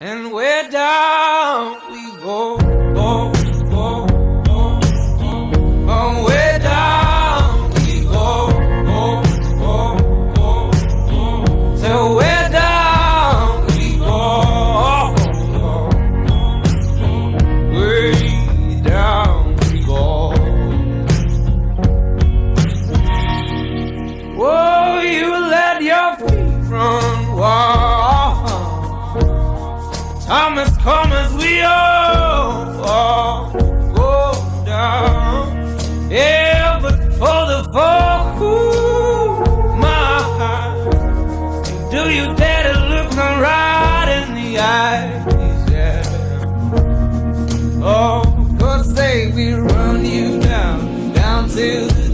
And where down we go, go, go, go, go. Oh, where down we go, go, go, go, go. So where down we go, way down we go. Whoa, you let your feet run wild. Time has come as we all go down. Yeah, but for the fall, ooh, my heart, do you dare to look me right in the eyes? Yeah. Oh, 'cause they we run you down, down to the